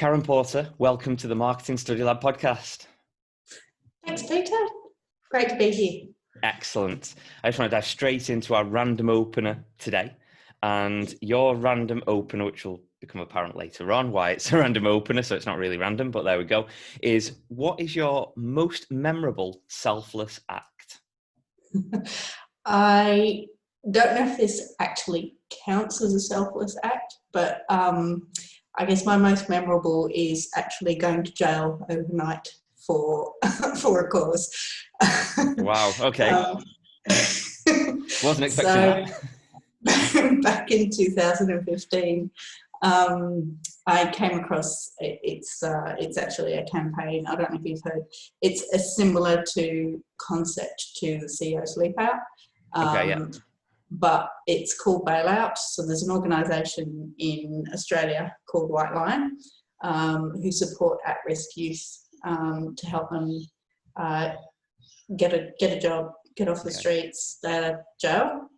Karen Porter, welcome to the Marketing Study Lab podcast. Thanks, Peter. Great to be here. Excellent. I just want to dive straight into our random opener today. And your random opener, which will become apparent later on why it's a random opener, so it's not really random, but there we go, is what is your most memorable selfless act? I don't know if this actually counts as a selfless act, but I guess my most memorable is actually going to jail overnight for a cause. Wow, okay. Wasn't expecting that. Back in 2015, I came across, it's actually a campaign, I don't know if you've heard, it's a similar to concept to the CEO Sleep Out. Okay, yeah. But it's called Bailout. So there's an organisation in Australia called White Lion who support at-risk youth to help them get a job, get off the streets, stay out of jail.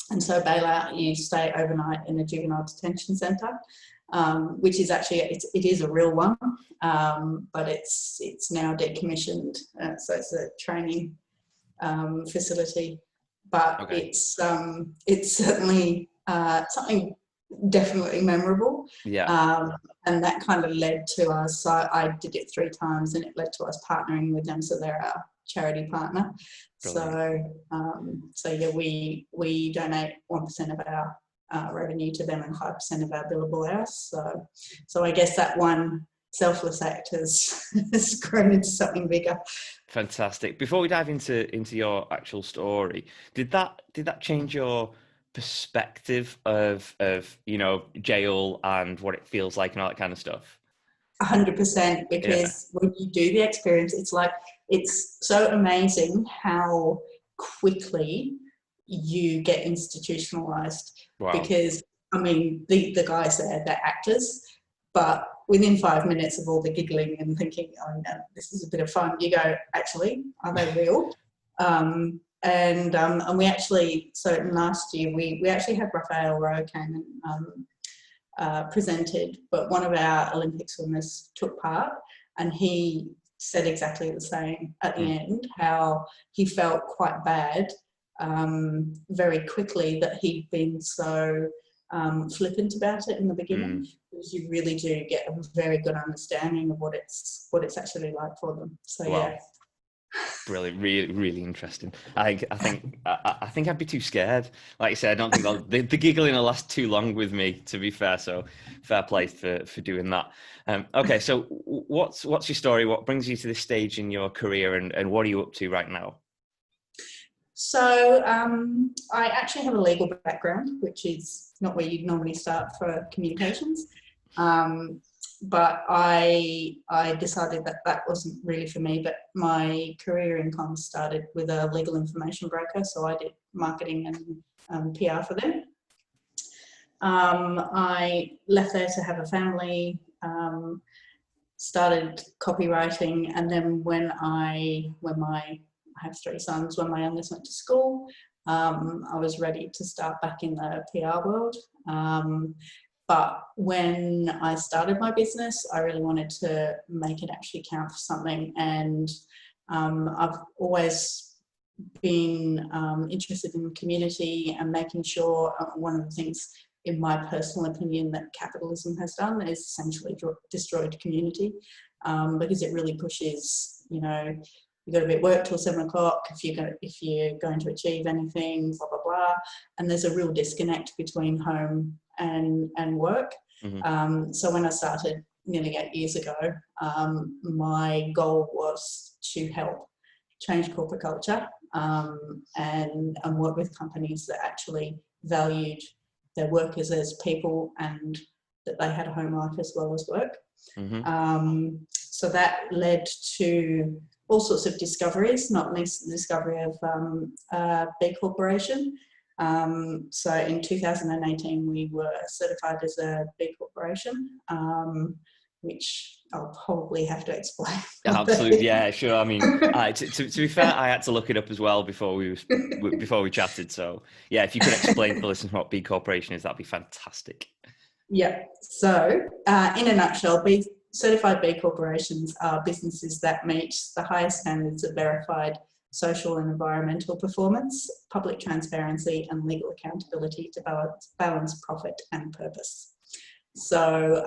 And so Bailout, you stay overnight in a juvenile detention centre, which is actually, it is a real one, but it's now decommissioned. So it's a training facility. But it's certainly something definitely memorable. Yeah. And that kind of led to us, so I did it 3 times and it led to us partnering with them. So they're our charity partner. Brilliant. So yeah, we donate 1% of our revenue to them and 5% of our billable hours. So I guess that one selfless act has grown into something bigger. Fantastic. Before we dive into your actual story, did that change your perspective of jail and what it feels like and all that kind of stuff? 100%, because when you do the experience, it's so amazing how quickly you get institutionalized. Wow. Because I mean, the guys there, they're actors, but within 5 minutes of all the giggling and thinking, oh no, this is a bit of fun, you go, actually, are they real? And we actually, so last year, we actually had Raphael Rowe came and presented, but one of our Olympic swimmers took part, and he said exactly the same at the end, how he felt quite bad very quickly that he'd been so flippant about it in the beginning, because you really do get a very good understanding of what it's actually like for them. So wow. Yeah. Brilliant, really, really interesting. I think I'd be too scared. Like I said, I don't think the giggling will last too long with me, to be fair. So fair play for doing that. Okay, so what's your story? What brings you to this stage in your career, and what are you up to right now? So I actually have a legal background, which is not where you'd normally start for communications. But I decided that wasn't really for me, but my career in comms started with a legal information broker, so I did marketing and PR for them. I left there to have a family, started copywriting, and then when I have 3 sons, when my youngest went to school, I was ready to start back in the PR world. But when I started my business, I really wanted to make it actually count for something. And I've always been interested in community and making sure one of the things, in my personal opinion, that capitalism has done is essentially destroyed community, because it really pushes, you've got to be at work till 7 o'clock if you're going to achieve anything, blah, blah, blah. And there's a real disconnect between home and work. Mm-hmm. So when I started nearly 8 years ago, my goal was to help change corporate culture and work with companies that actually valued their workers as people and that they had a home life as well as work. Mm-hmm. So that led to all sorts of discoveries, not least the discovery of B Corporation. So in 2018, we were certified as a B Corporation, which I'll probably have to explain. Absolutely, yeah, sure. I mean, to be fair, I had to look it up as well before we chatted. So yeah, if you could explain to the listeners what B Corporation is, that'd be fantastic. Yeah. So in a nutshell, B certified B corporations are businesses that meet the highest standards of verified social and environmental performance, public transparency, and legal accountability to balance profit and purpose. So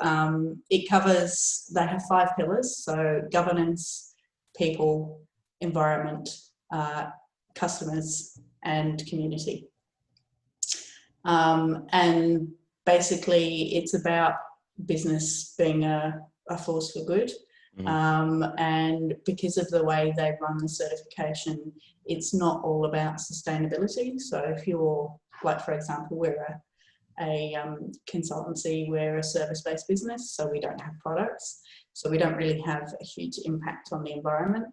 it covers, they have 5 pillars, so governance, people, environment, customers, and community. And basically it's about business being a force for good. And because of the way they run the certification, it's not all about sustainability. So if you're, like for example, we're a consultancy, we're a service-based business, so we don't have products, so we don't really have a huge impact on the environment.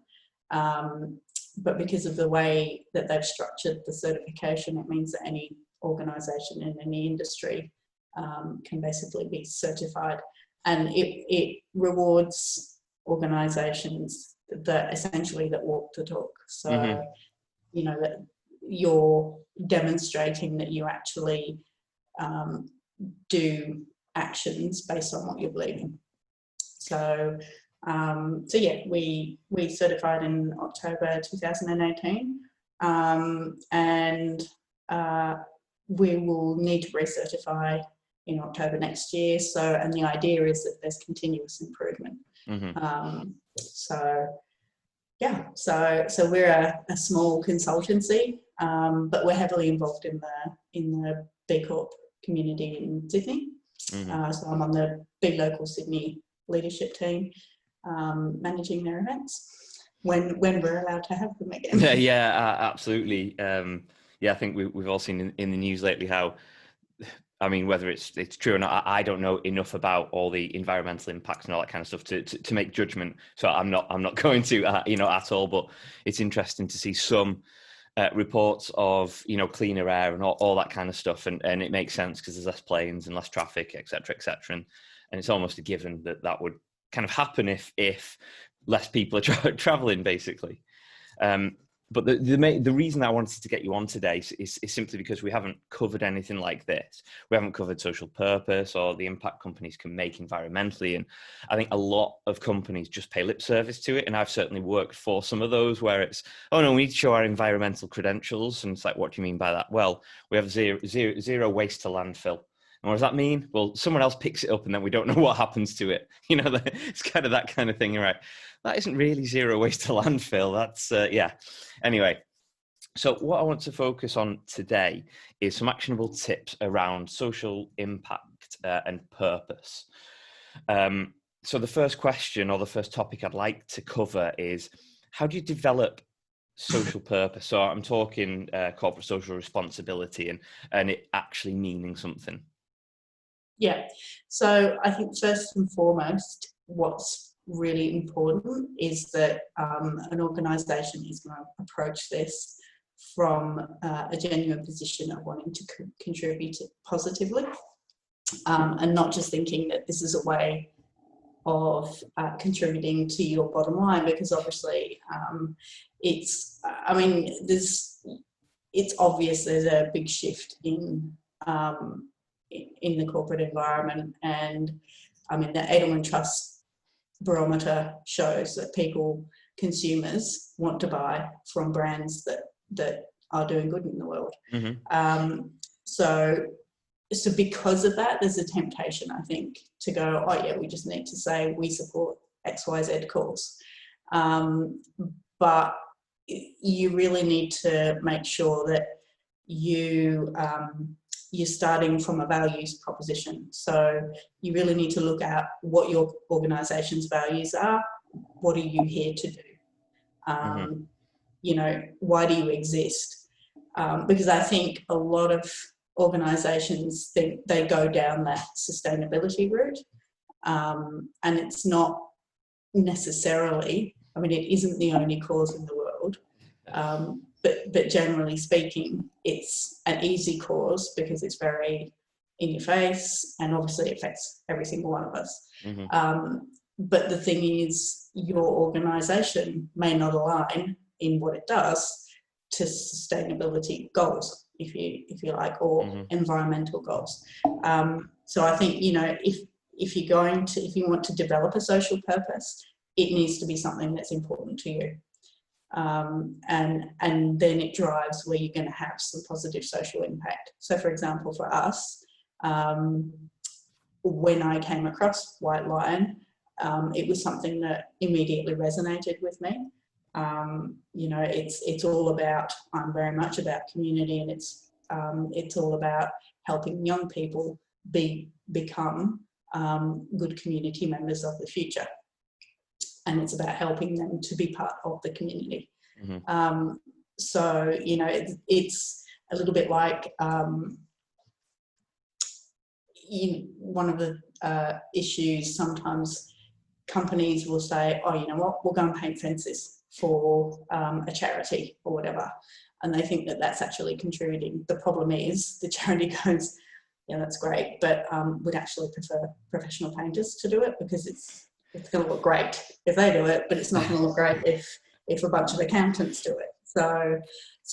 But because of the way that they've structured the certification, it means that any organisation in any industry can basically be certified, and it rewards organisations that essentially that walk the talk. So you know, that you're demonstrating that you actually do actions based on what you believe in. So so yeah, we certified in October 2018, and we will need to recertify in October next year. So, and the idea is that there's continuous improvement. So yeah, so we're a small consultancy, but we're heavily involved in the B Corp community in Sydney. So I'm on the B Local Sydney leadership team, managing their events when we're allowed to have them again. Yeah, absolutely. Yeah, I think we've all seen in the news lately how, I mean, whether it's true or not, I don't know enough about all the environmental impacts and all that kind of stuff to make judgment. So I'm not going to, you know, at all. But it's interesting to see some reports of, you know, cleaner air and all that kind of stuff, and it makes sense because there's less planes and less traffic, etc., etc. And it's almost a given that would kind of happen if less people are traveling, basically. But the reason I wanted to get you on today is simply because we haven't covered anything like this. We haven't covered social purpose or the impact companies can make environmentally. And I think a lot of companies just pay lip service to it. And I've certainly worked for some of those where it's, oh no, we need to show our environmental credentials. And it's like, what do you mean by that? Well, we have zero waste to landfill. And what does that mean? Well, someone else picks it up and then we don't know what happens to it. You know, it's kind of that kind of thing, right? That isn't really zero waste to landfill. That's, yeah. Anyway, so what I want to focus on today is some actionable tips around social impact and purpose. So the first question or the first topic I'd like to cover is, how do you develop social purpose? So I'm talking corporate social responsibility and it actually meaning something. Yeah, so I think first and foremost, what's really important is that an organisation is going to approach this from a genuine position of wanting to contribute positively, and not just thinking that this is a way of contributing to your bottom line, because obviously it's, I mean, it's obvious there's a big shift in the corporate environment, and I mean the Edelman Trust barometer shows that consumers want to buy from brands that are doing good in the world. So because of that, there's a temptation, I think, to go, oh yeah, we just need to say we support XYZ cause, but you really need to make sure that you're starting from a values proposition. So you really need to look at what your organisation's values are. What are you here to do? You know, why do you exist? Because I think a lot of organisations think they go down that sustainability route, and it's not necessarily, I mean, it isn't the only cause in the world. But generally speaking, it's an easy cause because it's very in your face and obviously it affects every single one of us. But the thing is, your organisation may not align in what it does to sustainability goals, if you like, or environmental goals. So I think, you know, if you want to develop a social purpose, it needs to be something that's important to you. And then it drives where you're going to have some positive social impact. So for example, for us, when I came across White Lion, it was something that immediately resonated with me. You know, it's all about, I'm very much about community, and it's all about helping young people become good community members of the future. And it's about helping them to be part of the community. Mm-hmm. So, you know, it's a little bit like one of the issues sometimes companies will say, oh, you know what, we'll go and paint fences for a charity or whatever. And they think that that's actually contributing. The problem is the charity goes, yeah, that's great, but we'd actually prefer professional painters to do it, because it's going to look great if they do it, but it's not going to look great if a bunch of accountants do it. So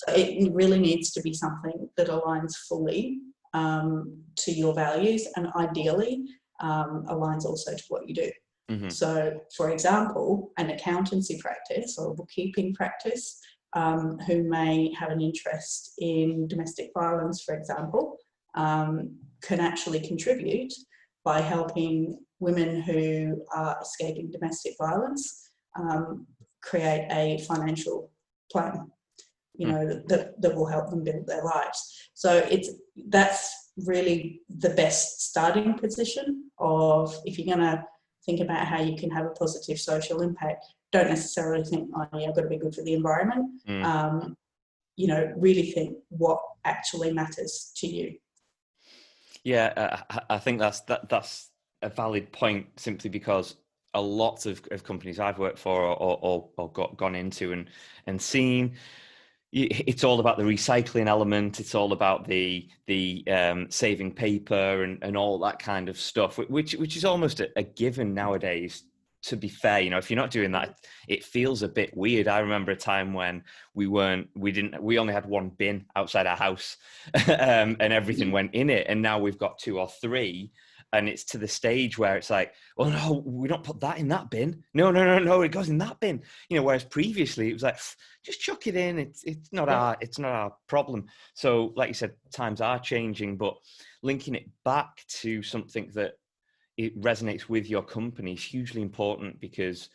it really needs to be something that aligns fully to your values, and ideally aligns also to what you do. Mm-hmm. So, for example, an accountancy practice or a bookkeeping practice who may have an interest in domestic violence, for example, can actually contribute by helping women who are escaping domestic violence create a financial plan, you know, that will help them build their lives. So that's really the best starting position of, if you're going to think about how you can have a positive social impact, don't necessarily think, oh yeah, I've got to be good for the environment. You know, really think what actually matters to you. Yeah, I think that's a valid point, simply because a lot of companies I've worked for or gone into and seen, it's all about the recycling element. It's all about the saving paper and all that kind of stuff, which is almost a given nowadays. To be fair, you know, if you're not doing that, it feels a bit weird. I remember a time when we only had one bin outside our house, and everything went in it. And now we've got 2 or 3, and it's to the stage where it's like, oh no, we don't put that in that bin. No, it goes in that bin. You know, whereas previously it was like, just chuck it in. It's not our problem. So, like you said, times are changing, but linking it back to something that it resonates with your company is hugely important, because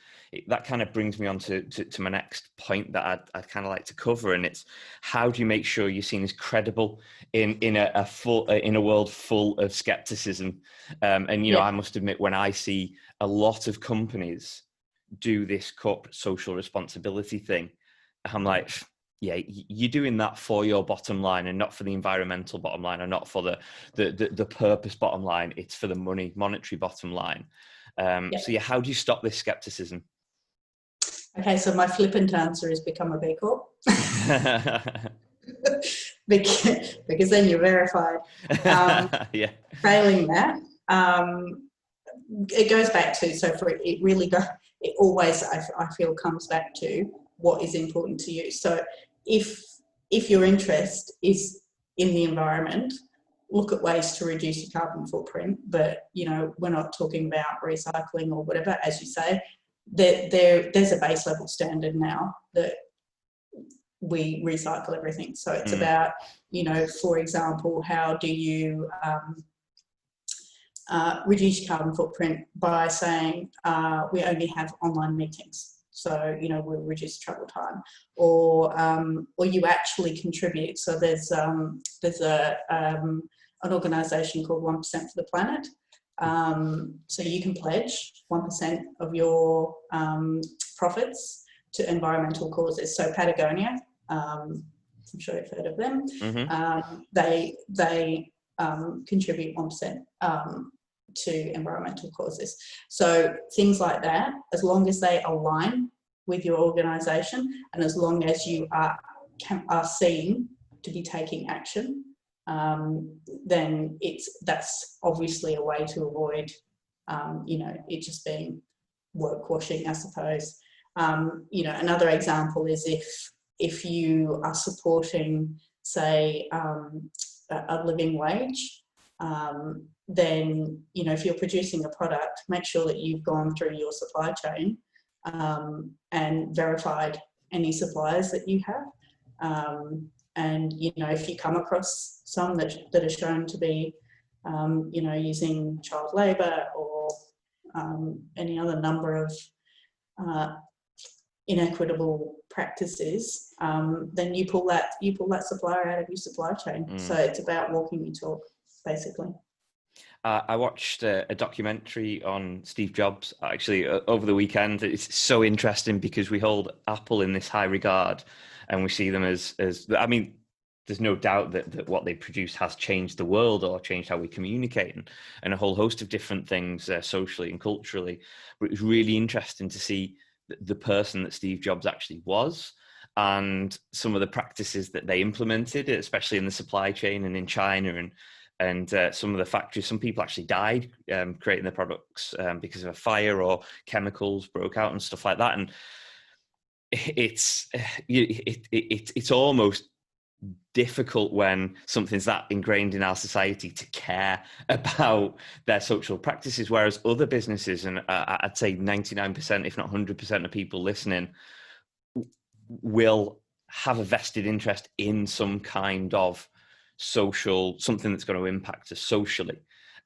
that kind of brings me on to my next point that I'd kind of like to cover, and it's, how do you make sure you're seen as credible in a world full of skepticism? And you know, I must admit, when I see a lot of companies do this corporate social responsibility thing, I'm like, yeah, you're doing that for your bottom line and not for the environmental bottom line, and not for the purpose bottom line. It's for the monetary bottom line. So yeah, how do you stop this skepticism? Okay, so my flippant answer is become a B Corp. because then you're verified. Yeah. Failing that, it goes back to, it always, I feel, comes back to what is important to you. So if your interest is in the environment, look at ways to reduce your carbon footprint. But, you know, we're not talking about recycling or whatever. As you say, there's a base level standard now that we recycle everything. So it's about, you know, for example, how do you reduce your carbon footprint by saying we only have online meetings. So, you know, we'll reduce travel time, or you actually contribute. So there's an organisation called 1% for the Planet. So you can pledge 1% of your profits to environmental causes. So Patagonia, I'm sure you've heard of them. Mm-hmm. They contribute 1% to environmental causes. So things like that, as long as they align with your organisation, and as long as you are seen to be taking action, then that's obviously a way to avoid, you know, it just being work washing, I suppose. You know, another example is if you are supporting, say, a living wage, then, if you're producing a product, make sure that you've gone through your supply chain and verified any suppliers that you have. And, if you come across some that are shown to be, using child labour or any other number of inequitable practices, then you pull that supplier out of your supply chain. So it's about walking your talk, basically. I watched a documentary on Steve Jobs actually over the weekend. It's so interesting because we hold Apple in this high regard, and we see them as I mean, there's no doubt that what they produce has changed the world or changed how we communicate and a whole host of different things socially and culturally. But it was really interesting to see the person that Steve Jobs actually was, and some of the practices that they implemented, especially in the supply chain and in China and some of the factories. Some people actually died creating the products because of a fire or chemicals broke out and stuff like that. And it's almost difficult when something's that ingrained in our society to care about their social practices, whereas other businesses, and I'd say 99%, if not 100% of people listening, will have a vested interest in some kind of something that's going to impact us socially.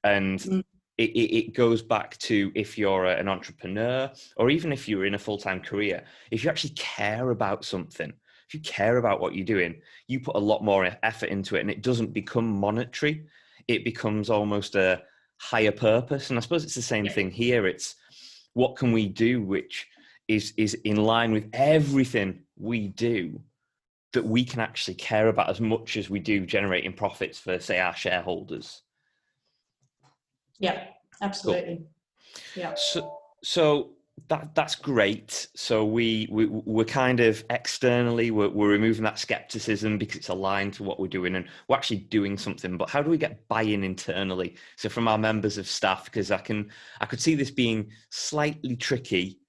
And it goes back to, if you're an entrepreneur, or even if you're in a full-time career, if you actually care about something, if you care about what you're doing, you put a lot more effort into it, and it doesn't become monetary. It becomes almost a higher purpose. And I suppose it's the same thing here. It's what can we do which is in line with everything we do, that we can actually care about as much as we do generating profits for, say, our shareholders. Yeah, absolutely. Cool. Yeah. So that's great. So we're kind of externally, we're removing that skepticism because it's aligned to what we're doing and we're actually doing something. But how do we get buy-in internally? So from our members of staff, because I could see this being slightly tricky.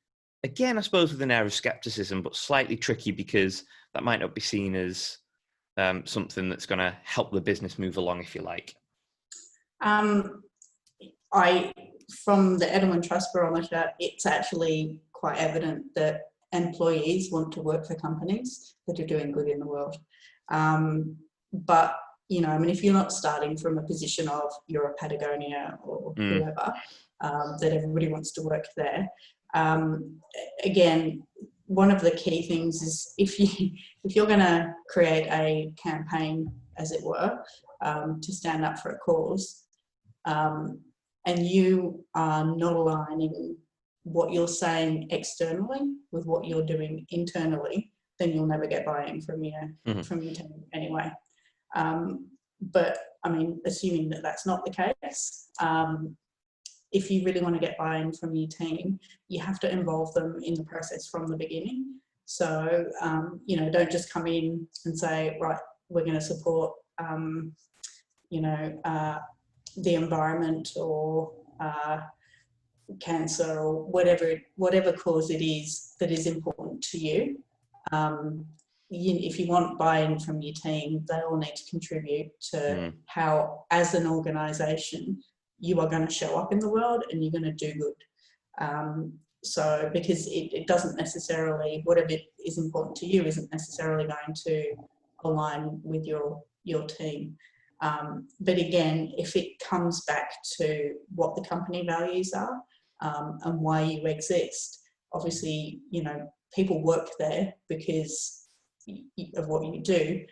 Again, I suppose with an air of skepticism, but slightly tricky because that might not be seen as something that's going to help the business move along, if you like. From the Edelman Trust Barometer, it's actually quite evident that employees want to work for companies that are doing good in the world. But, if you're not starting from a position of you're a Patagonia or whoever, that everybody wants to work there. Again, one of the key things is if you're going to create a campaign, as it were, to stand up for a cause, and you are not aligning what you're saying externally with what you're doing internally, then you'll never get buy-in from your team anyway. But assuming that that's not the case, if you really want to get buy-in from your team, you have to involve them in the process from the beginning. So, don't just come in and say, right, we're going to support, the environment or cancer or whatever cause it is that is important to you. If you want buy-in from your team, they all need to contribute to how, as an organisation, you are going to show up in the world and you're going to do good. So because it doesn't necessarily, whatever is important to you isn't necessarily going to align with your team. But again, if it comes back to what the company values are and why you exist, obviously, people work there because of what you do.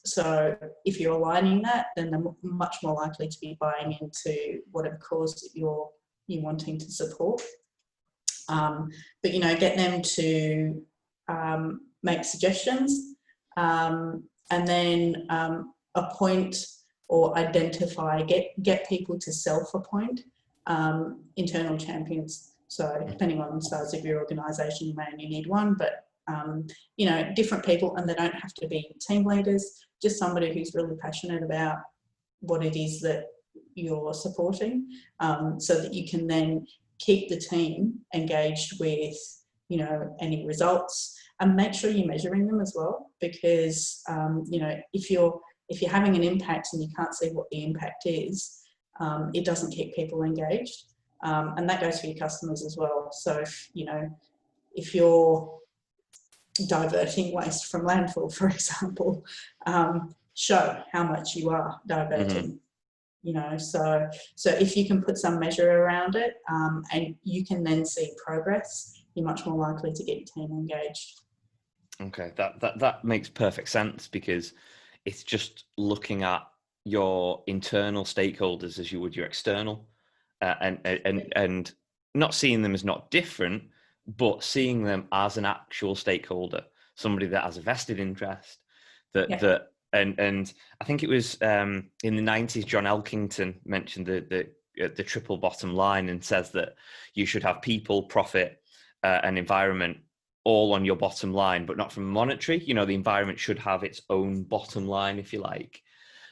So if you're aligning that, then they're much more likely to be buying into whatever cause that you're wanting to support. But, get them to make suggestions and then appoint or identify, get people to self-appoint internal champions. So depending on the size of your organisation, you may only need one, but different people, and they don't have to be team leaders, just somebody who's really passionate about what it is that you're supporting, so that you can then keep the team engaged with, any results, and make sure you're measuring them as well, because, if you're if you're having an impact and you can't see what the impact is, it doesn't keep people engaged. And that goes for your customers as well. So if you're diverting waste from landfill, for example, show how much you are diverting. So if you can put some measure around it, and you can then see progress, you're much more likely to get your team engaged. Okay, that makes perfect sense, because it's just looking at your internal stakeholders as you would your external, and not seeing them as not different, but seeing them as an actual stakeholder, somebody that has a vested interest. And I think it was in the 90s, John Elkington mentioned the triple bottom line, and says that you should have people, profit, and environment all on your bottom line, but not from monetary. The environment should have its own bottom line, if you like.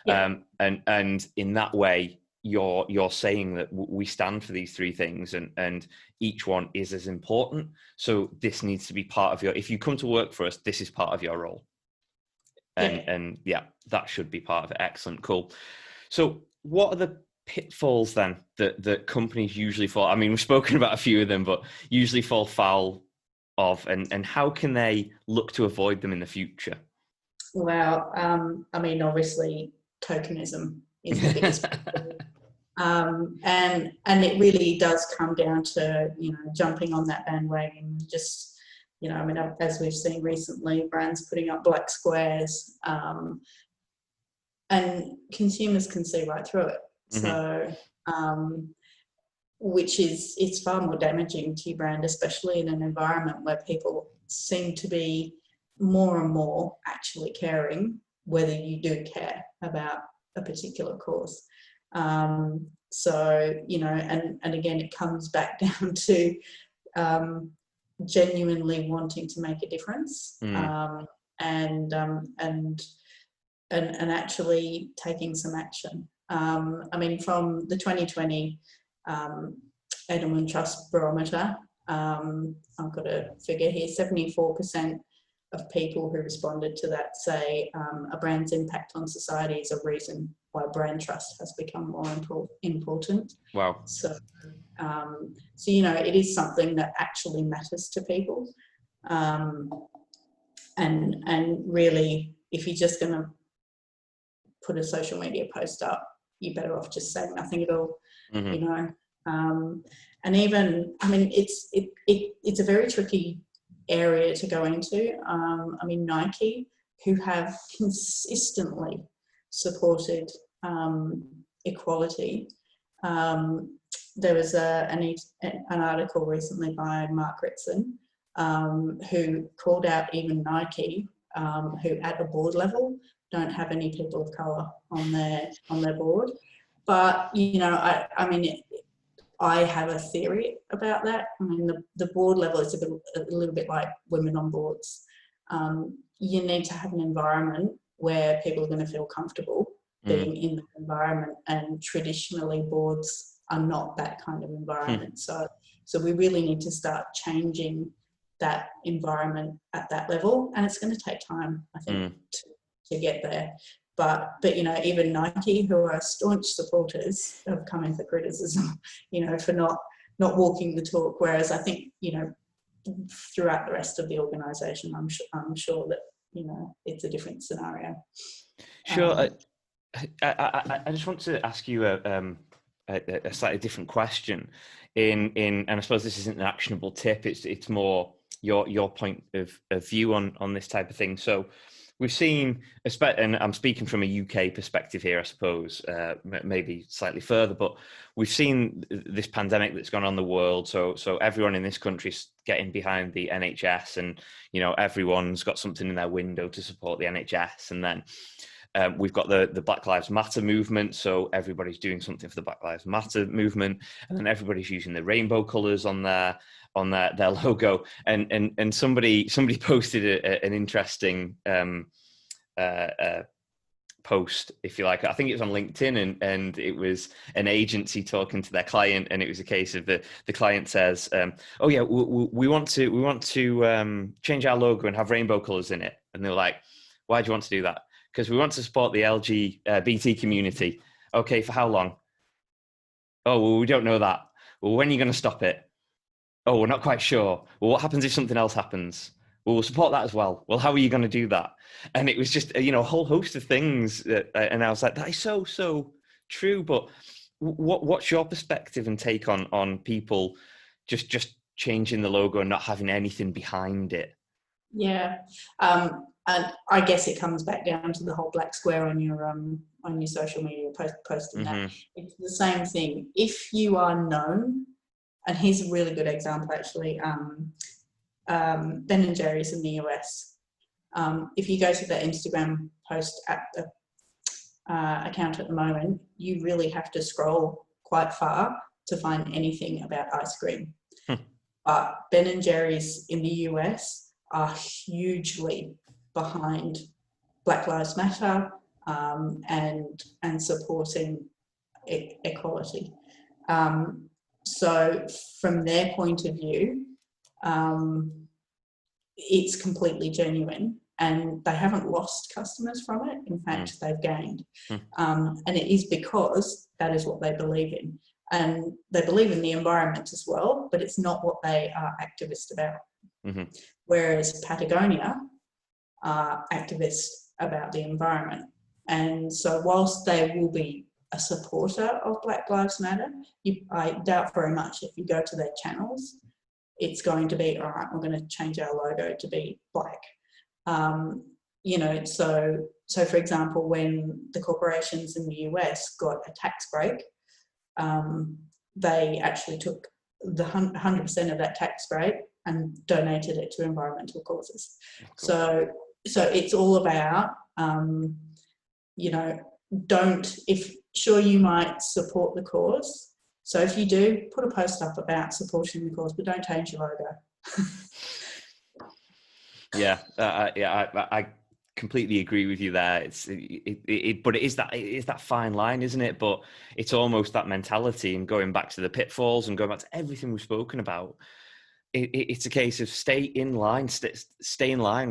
Yeah. And in that way, you're saying that we stand for these three things, and each one is as important. So this needs to be part of if you come to work for us, this is part of your role. And that should be part of it. Excellent. Cool. So what are the pitfalls then that companies usually fall? I mean, we've spoken about a few of them, but usually fall foul of, and how can they look to avoid them in the future? Well, I mean, obviously tokenism is the biggest and it really does come down to jumping on that bandwagon. Just I mean, as we've seen recently, brands putting up black squares, and consumers can see right through it. So it's far more damaging to your brand, especially in an environment where people seem to be more and more actually caring whether you do care about a particular cause. So, and again, it comes back down to genuinely wanting to make a difference, and actually taking some action. I mean, from the 2020 Edelman Trust Barometer, I've got a figure here, 74% of people who responded to that say a brand's impact on society is a reason why brand trust has become more important. Wow. So it is something that actually matters to people. And really, if you're just going to put a social media post up, you're better off just saying nothing at all. And even, I mean, it's a very tricky area to go into. I mean, Nike, who have consistently supported equality. There was an article recently by Mark Ritson, who called out even Nike, who at a board level don't have any people of colour on their board. But I mean, I have a theory about that. I mean, the board level is a little bit like women on boards. You need to have an environment where people are going to feel comfortable being in the environment, and traditionally boards are not that kind of environment. So we really need to start changing that environment at that level, and it's going to take time, I think, to get there. But even Nike, who are staunch supporters, have come in for criticism, for not walking the talk. Whereas I think, throughout the rest of the organisation, I'm sure that it's a different scenario. Sure. I just want to ask you a slightly different question. And I suppose this isn't an actionable tip. It's more your point of view on this type of thing. So we've seen, and I'm speaking from a UK perspective here, I suppose, maybe slightly further, but we've seen this pandemic that's gone on in the world. So everyone in this country's getting behind the NHS, and everyone's got something in their window to support the NHS. And then we've got the Black Lives Matter movement, so everybody's doing something for the Black Lives Matter movement, and then everybody's using the rainbow colours on their logo. And somebody posted an interesting post, if you like. I think it was on LinkedIn, and it was an agency talking to their client, and it was a case of the client says, "Oh yeah, we want to change our logo and have rainbow colours in it," and they were like, "Why do you want to do that?" because we want to support the LGBT community. Okay, for how long? Oh, well, we don't know that. Well, when are you going to stop it? Oh, we're not quite sure. Well, what happens if something else happens? Well, we'll support that as well. Well, how are you going to do that? And it was just, a whole host of things. And I was like, that is so true. But what's your perspective and take on people just changing the logo and not having anything behind it? Yeah, and I guess it comes back down to the whole black square on your social media posting that. It's the same thing. If you are known, and here's a really good example actually, Ben and Jerry's in the US. If you go to the Instagram post at the account at the moment, you really have to scroll quite far to find anything about ice cream. But Ben and Jerry's in the US are hugely behind Black Lives Matter and supporting equality. So from their point of view, it's completely genuine, and they haven't lost customers from it. In fact, they've gained. And it is because that is what they believe in. And they believe in the environment as well, but it's not what they are activist about. Whereas Patagonia are activists about the environment. And so whilst they will be a supporter of Black Lives Matter, I doubt very much if you go to their channels, it's going to be, all right, we're going to change our logo to be black. So for example, when the corporations in the US got a tax break, they actually took the 100% of that tax break and donated it to environmental causes. Cool. So it's all about, sure, you might support the cause. So if you do, put a post up about supporting the cause, but don't change your logo. I completely agree with you there. But it is that fine line, isn't it? But it's almost that mentality, and going back to the pitfalls and going back to everything we've spoken about. It's a case of stay in line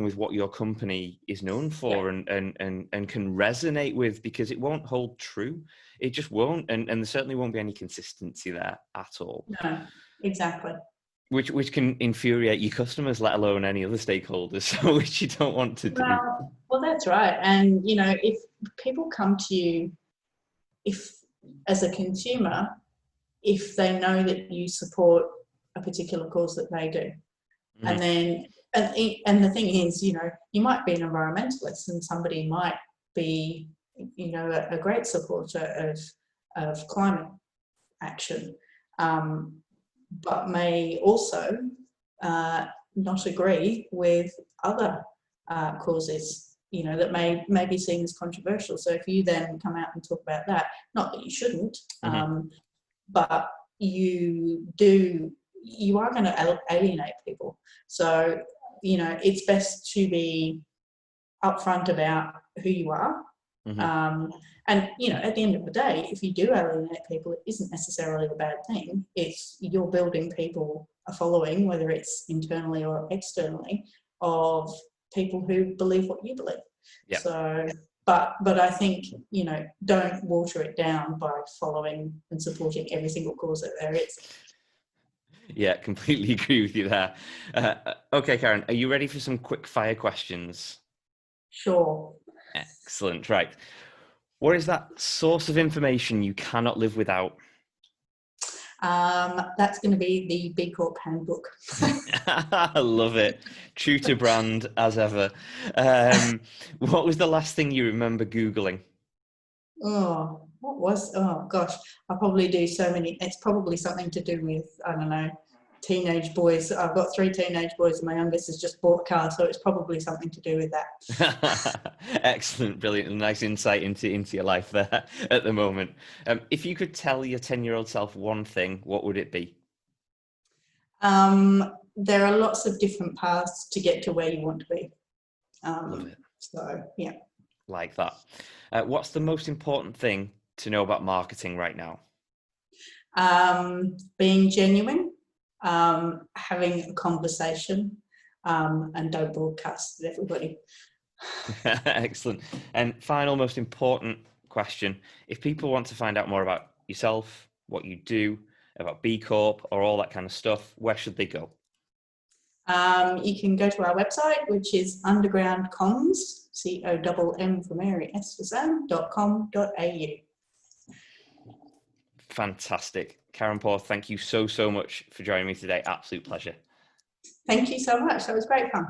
with what your company is known for, and can resonate with, because it won't hold true. It just won't, and there certainly won't be any consistency there at all. No, exactly. Which can infuriate your customers, let alone any other stakeholders, so which you don't want to do. Well, that's right. And, if people come to you, as a consumer, if they know that you support a particular cause that they do. And then, and the thing is, you might be an environmentalist and somebody might be, a great supporter of climate action, but may also not agree with other causes, that may be seen as controversial. So if you then come out and talk about that, not that you shouldn't, but you are going to alienate people. So, it's best to be upfront about who you are. And, at the end of the day, if you do alienate people, it isn't necessarily a bad thing. It's you're building people a following, whether it's internally or externally, of people who believe what you believe. Yeah. So, but I think, don't water it down by following and supporting every single cause that there is. Yeah, completely agree with you there. Okay, Karen, are you ready for some quick fire questions? Sure. Excellent. Right. What is that source of information you cannot live without? That's going to be the B Corp handbook. I love it. True to brand as ever. What was the last thing you remember Googling? Oh gosh, I probably do so many. It's probably something to do with, I don't know, teenage boys. I've got 3 teenage boys and my youngest has just bought a car, so it's probably something to do with that. Excellent, brilliant, nice insight into your life there at the moment. If you could tell your 10-year-old self one thing, what would it be? There are lots of different paths to get to where you want to be. Love it. So, yeah. Like that. What's the most important thing to know about marketing right now? Being genuine, having a conversation, and don't broadcast to everybody. Excellent. And final, most important question: if people want to find out more about yourself, what you do, about B Corp, or all that kind of stuff, where should they go? You can go to our website, which is undergroundcomms, COMM for Mary, S for Sam, .com.au. Fantastic. Karen Paul, thank you so much for joining me today. Absolute pleasure. Thank you so much. That was great fun.